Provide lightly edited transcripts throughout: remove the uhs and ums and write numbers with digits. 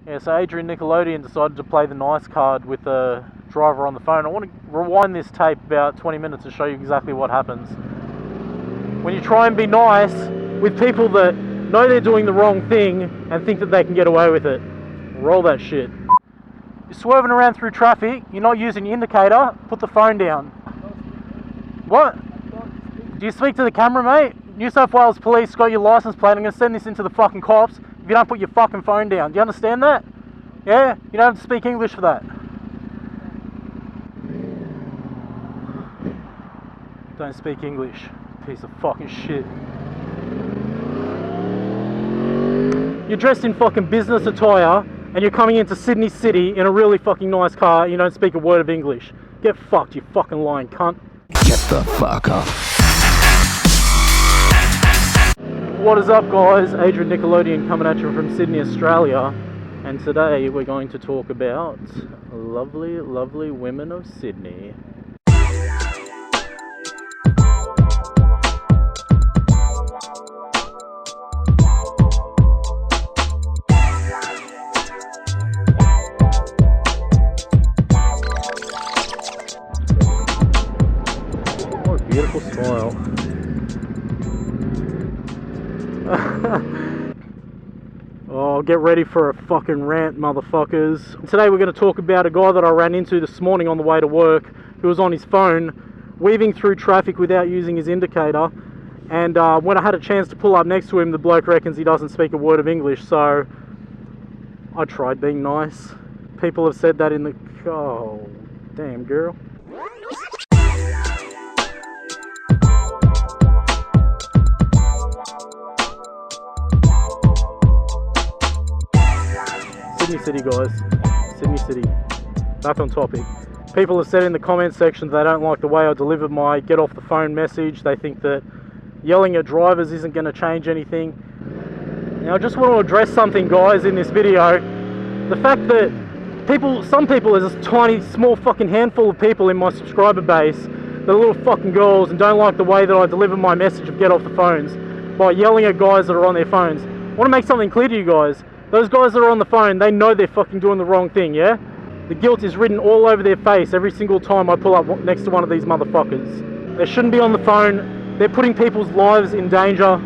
Yeah, so Adrian Nickelodeon decided to play the nice card with the driver on the phone. I want to rewind this tape about 20 minutes to show you exactly what happens when you try and be nice with people that know they're doing the wrong thing and think that they can get away with it. Roll that shit. You're swerving around through traffic, you're not using the indicator, put the phone down. What? Do you speak to the camera, mate? New South Wales Police got your license plate. I'm going to send this into the fucking cops if you don't put your fucking phone down. Do you understand that? Yeah? You don't have to speak English for that. Don't speak English. Piece of fucking shit. You're dressed in fucking business attire and you're coming into Sydney City in a really fucking nice car and you don't speak a word of English. Get fucked, you fucking lying cunt. Get the fuck up. What is up, guys? Adrian Nickelodeon coming at you from Sydney, Australia, and today we're going to talk about lovely, lovely women of Sydney. What a beautiful smile. Oh, get ready for a fucking rant, motherfuckers. Today we're going to talk about a guy that I ran into this morning on the way to work who was on his phone weaving through traffic without using his indicator, and when I had a chance to pull up next to him, the bloke reckons he doesn't speak a word of English, so I tried being nice. People have said that in the... Oh, damn girl. Sydney City, guys. Sydney City. Back on topic. People have said in the comment section they don't like the way I delivered my get off the phone message. They think that yelling at drivers isn't going to change anything. Now I just want to address something, guys, in this video. The fact that some people, there's this tiny, small fucking handful of people in my subscriber base that are little fucking girls and don't like the way that I deliver my message of get off the phones by yelling at guys that are on their phones. I want to make something clear to you guys. Those guys that are on the phone, they know they're fucking doing the wrong thing, yeah? The guilt is written all over their face every single time I pull up next to one of these motherfuckers. They shouldn't be on the phone. They're putting people's lives in danger.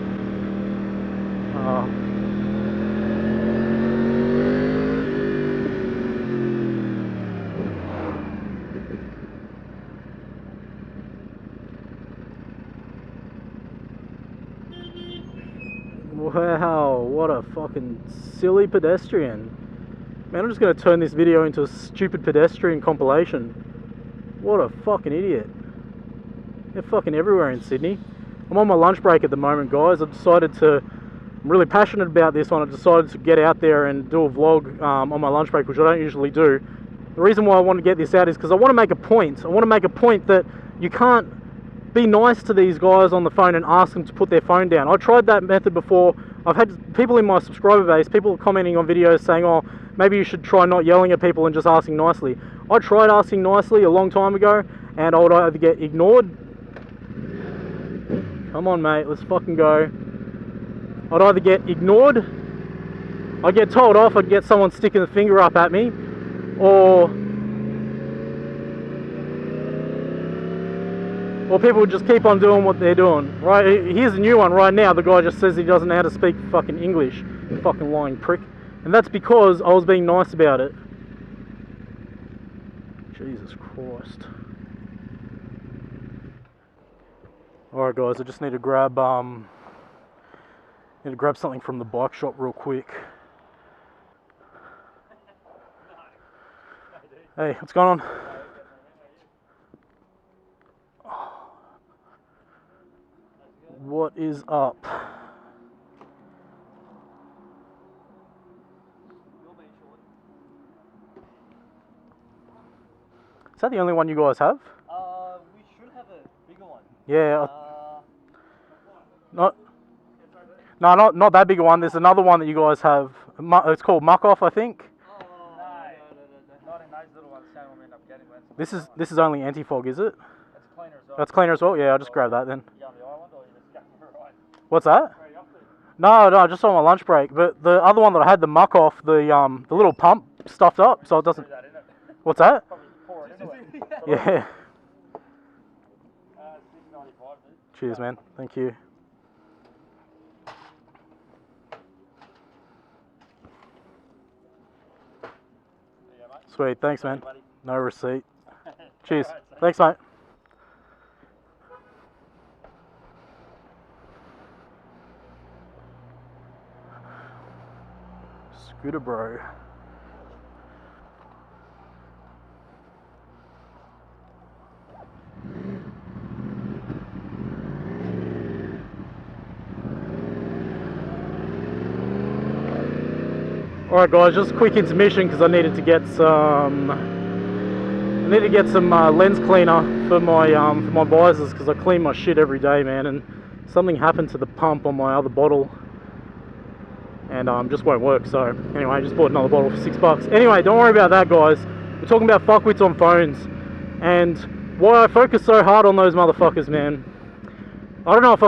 Wow, what a fucking silly pedestrian. Man, I'm just going to turn this video into a stupid pedestrian compilation. What a fucking idiot. They're fucking everywhere in Sydney. I'm on my lunch break at the moment, guys. I'm really passionate about this one. I decided to get out there and do a vlog on my lunch break, which I don't usually do. The reason why I want to get this out is because I want to make a point. I want to make a point that you can't be nice to these guys on the phone and ask them to put their phone down. I tried that method before. I've had people in my subscriber base, people commenting on videos saying, oh, maybe you should try not yelling at people and just asking nicely. I tried asking nicely a long time ago and I would either get ignored. Come on, mate, let's fucking go. I'd either get ignored, I'd get told off, I'd get someone sticking the finger up at me, or people would just keep on doing what they're doing. Right, here's a new one right now. The guy just says he doesn't know how to speak fucking English. Fucking lying prick. And that's because I was being nice about it. Jesus Christ. Alright guys, I just need to grab something from the bike shop real quick. Hey, what's going on? What is up? Is that the only one you guys have? We should have a bigger one. Yeah. Not that big one. There's another one that you guys have. It's called Muck Off, I think. No. Not a nice little one. Same one we end up getting. This is only anti-fog, is it? That's cleaner as well. That's cleaner as well. Yeah, I'll just grab that then. You on the island or you just going right? What's that? Where are you up to? No, just on my lunch break. But the other one that I had the muck off, the little pump stuffed up, so it doesn't. That, innit? What's that? Probably pour it into it. Yeah. $6.95, dude. Cheers, man. Thank you. Yeah, mate. Sweet. Thanks, man. Buddy. No receipt. Cheers. Alright, so- Thanks, mate. Scooter bro. Alright guys, just a quick intermission because I needed to get some lens cleaner for my visors because I clean my shit every day, man, and something happened to the pump on my other bottle and just won't work. So anyway, I just bought another bottle for $6. Anyway, don't worry about that, guys. We're talking about fuckwits on phones and why I focus so hard on those motherfuckers, man. I don't know if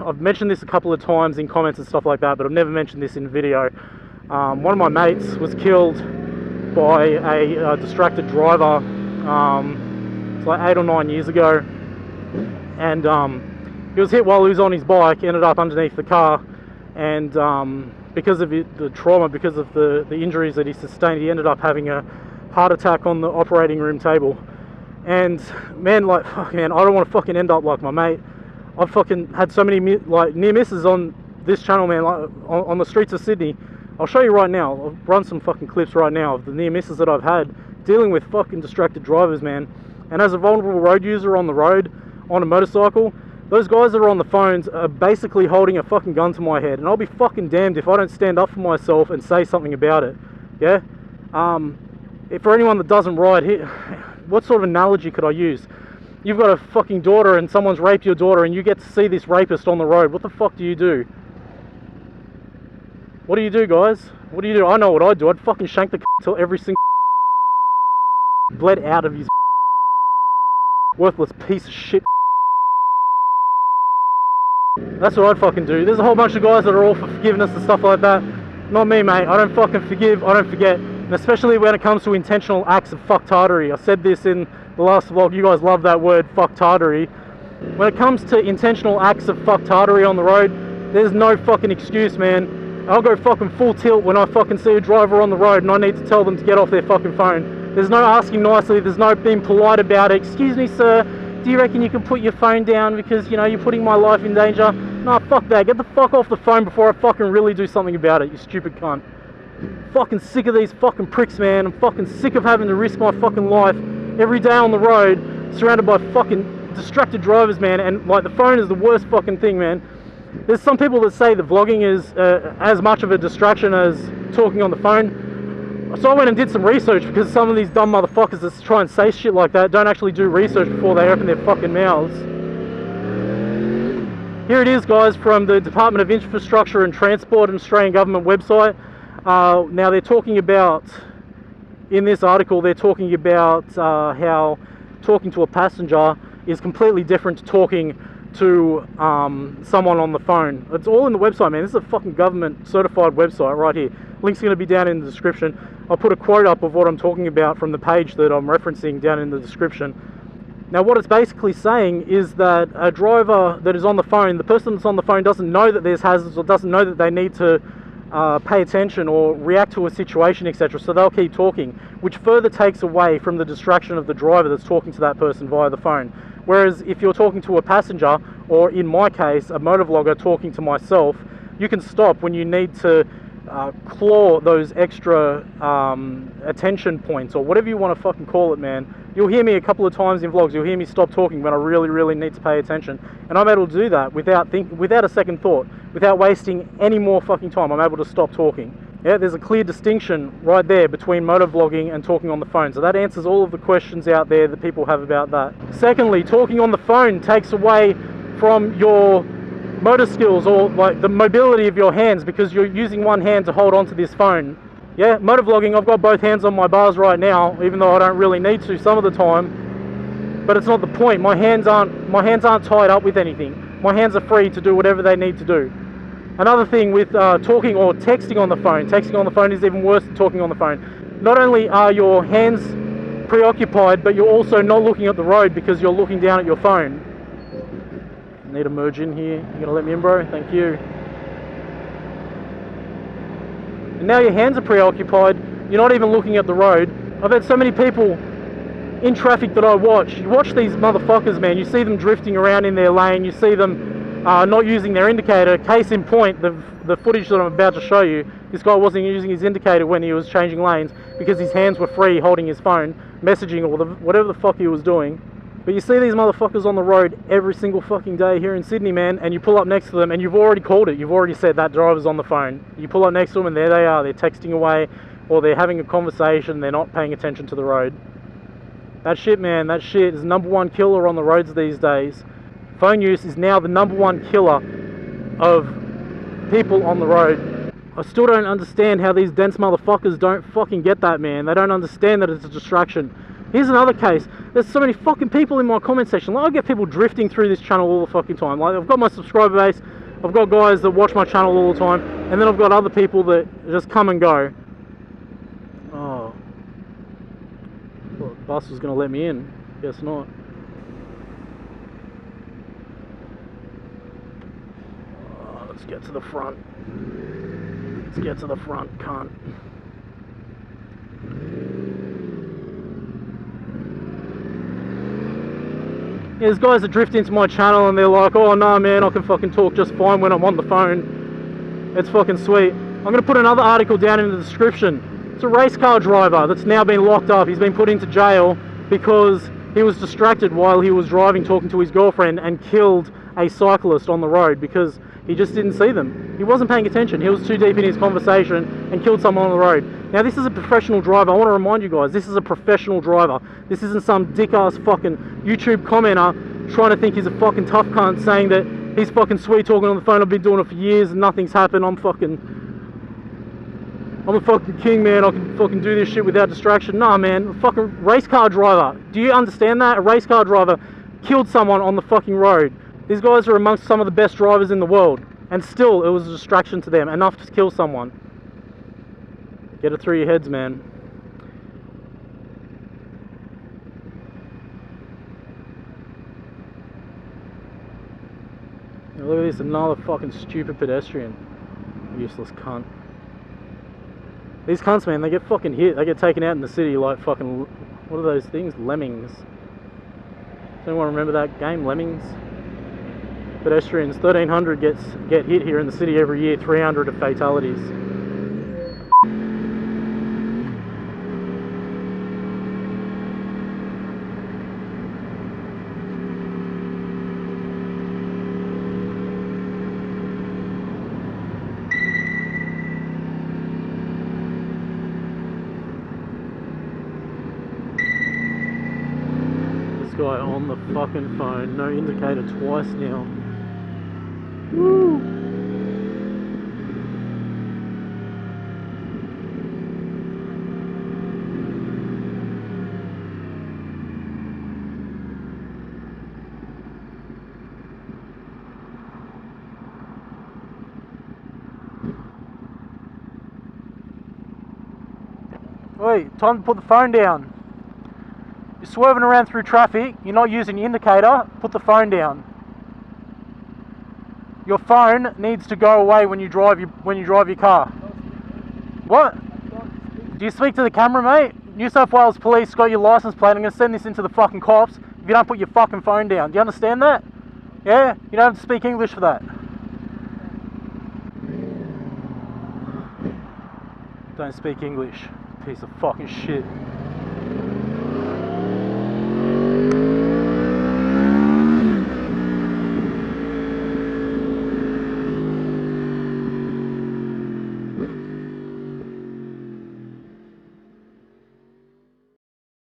I've mentioned this a couple of times in comments and stuff like that, but I've never mentioned this in video. One of my mates was killed by a distracted driver. It's like 8 or 9 years ago, and he was hit while he was on his bike, ended up underneath the car, and because of the trauma, because of the injuries that he sustained, he ended up having a heart attack on the operating room table. And man, like, fuck, man, I don't want to fucking end up like my mate. I've fucking had so many near misses on this channel, man, like on the streets of Sydney. I'll show you right now. I'll run some fucking clips right now of the near misses that I've had dealing with fucking distracted drivers, man. And as a vulnerable road user on the road, on a motorcycle, those guys that are on the phones are basically holding a fucking gun to my head, and I'll be fucking damned if I don't stand up for myself and say something about it. Yeah? For anyone that doesn't ride, what sort of analogy could I use? You've got a fucking daughter and someone's raped your daughter and you get to see this rapist on the road. What the fuck do you do? What do you do, guys? What do you do? I know what I'd do. I'd fucking shank the till every single bled out of his worthless piece of shit. That's what I'd fucking do. There's a whole bunch of guys that are all for forgiveness and stuff like that. Not me, mate. I don't fucking forgive. I don't forget. And especially when it comes to intentional acts of fucktardery. I said this in the last vlog. You guys love that word, fucktardery. When it comes to intentional acts of fucktardery on the road, there's no fucking excuse, man. I'll go fucking full tilt when I fucking see a driver on the road and I need to tell them to get off their fucking phone. There's no asking nicely, there's no being polite about it. Excuse me, sir, do you reckon you can put your phone down because, you know, you're putting my life in danger? Nah, fuck that. Get the fuck off the phone before I fucking really do something about it, you stupid cunt. Fucking sick of these fucking pricks, man. I'm fucking sick of having to risk my fucking life every day on the road, surrounded by fucking distracted drivers, man. And like, the phone is the worst fucking thing, man. There's some people that say that vlogging is as much of a distraction as talking on the phone. So I went and did some research, because some of these dumb motherfuckers that try and say shit like that don't actually do research before they open their fucking mouths. Here it is, guys, from the Department of Infrastructure and Transport and Australian Government website. Now they're talking about, in this article, they're talking about how talking to a passenger is completely different to talking to someone on the phone. It's all in the website, man. This is a fucking government certified website right here. Link's going to be down in the description. I'll put a quote up of what I'm talking about from the page that I'm referencing down in the description. Now what it's basically saying is that a driver that is on the phone, the person that's on the phone doesn't know that there's hazards or doesn't know that they need to pay attention or react to a situation, etc. So they'll keep talking, which further takes away from the distraction of the driver that's talking to that person via the phone. Whereas if you're talking to a passenger, or in my case, a motovlogger talking to myself, you can stop when you need to claw those extra attention points, or whatever you want to fucking call it, man. You'll hear me a couple of times in vlogs, you'll hear me stop talking when I really, really need to pay attention. And I'm able to do that without a second thought, without wasting any more fucking time. I'm able to stop talking. Yeah, there's a clear distinction right there between motovlogging and talking on the phone. So that answers all of the questions out there that people have about that. Secondly, talking on the phone takes away from your motor skills, or like the mobility of your hands, because you're using one hand to hold onto this phone. Yeah, motovlogging, I've got both hands on my bars right now, even though I don't really need to some of the time. But it's not the point. My hands aren't tied up with anything. My hands are free to do whatever they need to do. Another thing with talking or texting on the phone. Texting on the phone is even worse than talking on the phone. Not only are your hands preoccupied, but you're also not looking at the road because you're looking down at your phone. Need to merge in here. You gonna let me in, bro? Thank you. And now your hands are preoccupied. You're not even looking at the road. I've had so many people in traffic that I watch. You watch these motherfuckers, man. You see them drifting around in their lane. You see them not using their indicator. Case in point, the footage that I'm about to show you, this guy wasn't using his indicator when he was changing lanes because his hands were free holding his phone, messaging or whatever the fuck he was doing. But you see these motherfuckers on the road every single fucking day here in Sydney, man, and you pull up next to them and you've already called it. You've already said that driver's on the phone. You pull up next to them and there they are. They're texting away or they're having a conversation. They're not paying attention to the road. That shit, man, that shit is #1 killer on the roads these days. Phone use is now the #1 killer of people on the road. I still don't understand how these dense motherfuckers don't fucking get that, man. They don't understand that it's a distraction. Here's another case. There's so many fucking people in my comment section. Like, I get people drifting through this channel all the fucking time. Like, I've got my subscriber base. I've got guys that watch my channel all the time. And then I've got other people that just come and go. Oh. Well, the bus was going to let me in. Guess not. Oh, let's get to the front. Let's get to the front, cunt. Yeah, there's guys that drift into my channel and they're like, oh no man, I can fucking talk just fine when I'm on the phone. It's fucking sweet. I'm going to put another article down in the description. It's a race car driver that's now been locked up. He's been put into jail because he was distracted while he was driving, talking to his girlfriend, and killed a cyclist on the road because he just didn't see them. He wasn't paying attention. He was too deep in his conversation and killed someone on the road. Now this is a professional driver. I want to remind you guys, this is a professional driver. This isn't some dick-ass fucking YouTube commenter trying to think he's a fucking tough cunt saying that he's fucking sweet talking on the phone. I've been doing it for years and nothing's happened. I'm a fucking king, man. I can fucking do this shit without distraction. Nah, man. A fucking race car driver. Do you understand that? A race car driver killed someone on the fucking road. These guys are amongst some of the best drivers in the world. And still, it was a distraction to them. Enough to kill someone. Get it through your heads, man. Now look at this. Another fucking stupid pedestrian. Useless cunt. These cunts, man, they get fucking hit. They get taken out in the city like fucking... What are those things? Lemmings. Does anyone remember that game, Lemmings? Pedestrians, 1,300 get hit here in the city every year, 300 of fatalities. This guy on the fucking phone, no indicator twice now. Woo! Wait, time to put the phone down. You're swerving around through traffic, you're not using your indicator, put the phone down. Your phone needs to go away when you drive your car. What? Do you speak to the camera, mate? New South Wales Police got your license plate. I'm going to send this into the fucking cops if you don't put your fucking phone down. Do you understand that? Yeah? You don't have to speak English for that. Don't speak English. Piece of fucking shit.